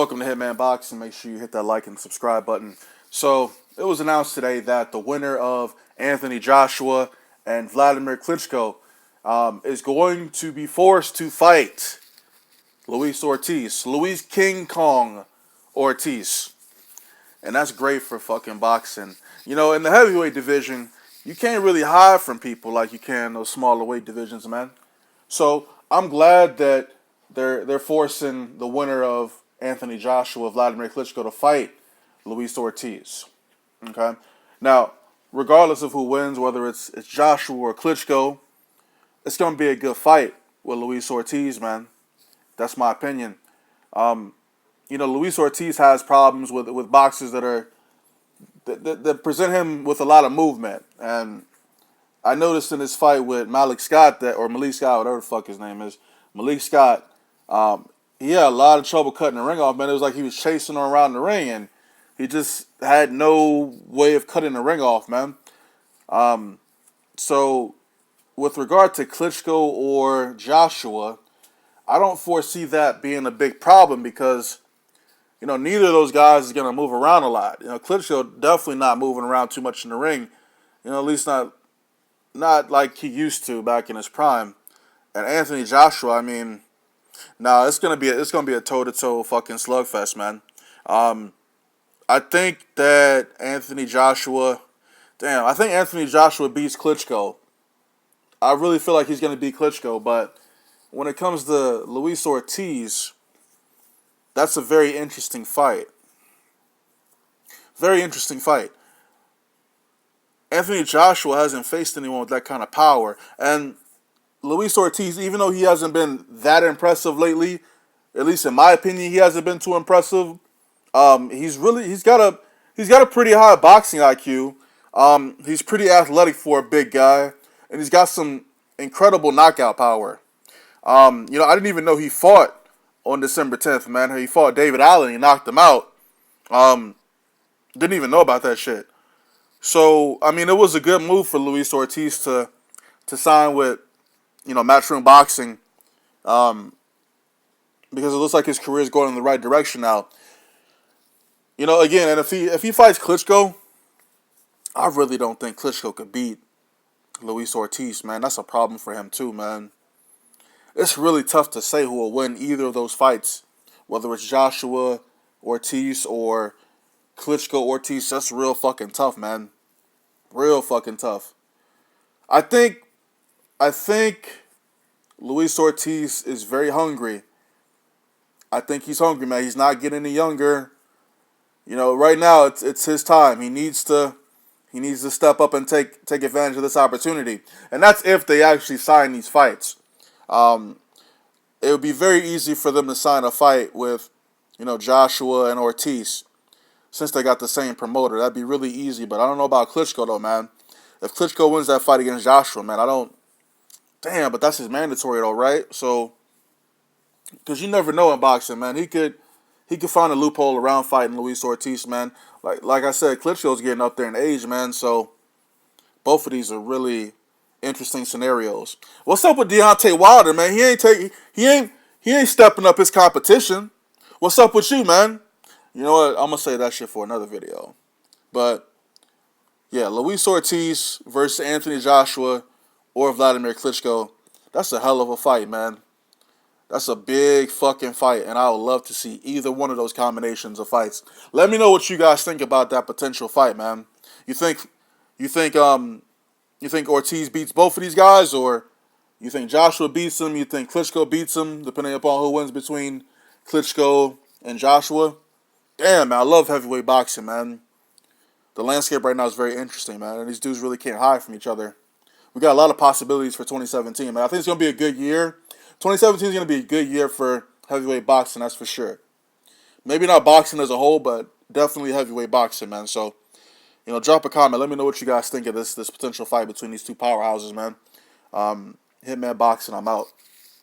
Welcome to Hitman Boxing. Make sure you hit that like and subscribe button. So, it was announced today that the winner of Anthony Joshua and Wladimir Klitschko is going to be forced to fight Luis Ortiz. Luis King Kong Ortiz. And that's great for fucking boxing. You know, in the heavyweight division, you can't really hide from people like you can in those smaller weight divisions, man. So, I'm glad that they're forcing the winner of Anthony Joshua, Wladimir Klitschko, to fight Luis Ortiz. Okay? Now, regardless of who wins, whether it's Joshua or Klitschko, it's going to be a good fight with Luis Ortiz, man. That's my opinion. You know, Luis Ortiz has problems with boxers that present him with a lot of movement. And I noticed in this fight with Malik Scott, Malik Scott, whatever the fuck his name is, Malik Scott, he had a lot of trouble cutting the ring off, man. It was like he was chasing her around the ring, and he just had no way of cutting the ring off, man. So, with regard to Klitschko or Joshua, I don't foresee that being a big problem because, you know, neither of those guys is going to move around a lot. You know, Klitschko definitely not moving around too much in the ring. You know, at least not like he used to back in his prime. And Anthony Joshua, I mean, it's gonna be a toe-to-toe fucking slugfest, man. I think that Anthony Joshua beats Klitschko. I really feel like he's gonna beat Klitschko, but when it comes to Luis Ortiz, that's a very interesting fight. Very interesting fight. Anthony Joshua hasn't faced anyone with that kind of power, and Luis Ortiz, even though he hasn't been that impressive lately, at least in my opinion, he hasn't been too impressive. He's got a pretty high boxing IQ. He's pretty athletic for a big guy, and he's got some incredible knockout power. You know, I didn't even know he fought on December 10th, man. He fought David Allen, he knocked him out. Didn't even know about that shit. So, I mean, it was a good move for Luis Ortiz to sign with, you know, Matchroom Boxing, because it looks like his career is going in the right direction now. You know, again, and if he fights Klitschko, I really don't think Klitschko could beat Luis Ortiz, man. That's a problem for him too, man. It's really tough to say who will win either of those fights, whether it's Joshua Ortiz or Klitschko Ortiz. That's real fucking tough, man. Real fucking tough. I think Luis Ortiz is very hungry. I think he's hungry, man. He's not getting any younger. You know, right now it's his time. He needs to step up and take advantage of this opportunity. And that's if they actually sign these fights. It would be very easy for them to sign a fight with, you know, Joshua and Ortiz, since they got the same promoter. That'd be really easy. But I don't know about Klitschko though, man. If Klitschko wins that fight against Joshua, man, but that's his mandatory though, right? So, because you never know in boxing, man. He could find a loophole around fighting Luis Ortiz, man. Like I said, Klitschko's getting up there in age, man. So, both of these are really interesting scenarios. What's up with Deontay Wilder, man? He ain't stepping up his competition. What's up with you, man? You know what? I'm gonna say that shit for another video. But yeah, Luis Ortiz versus Anthony Joshua or Wladimir Klitschko. That's a hell of a fight, man. That's a big fucking fight, and I would love to see either one of those combinations of fights. Let me know what you guys think about that potential fight, man. You think Ortiz beats both of these guys, or you think Joshua beats him? You think Klitschko beats him, depending upon who wins between Klitschko and Joshua? Damn, man, I love heavyweight boxing, man. The landscape right now is very interesting, man, and these dudes really can't hide from each other. We got a lot of possibilities for 2017, man. I think it's going to be a good year. 2017 is going to be a good year for heavyweight boxing, that's for sure. Maybe not boxing as a whole, but definitely heavyweight boxing, man. So, you know, drop a comment. Let me know what you guys think of this potential fight between these two powerhouses, man. Hitman Boxing, I'm out.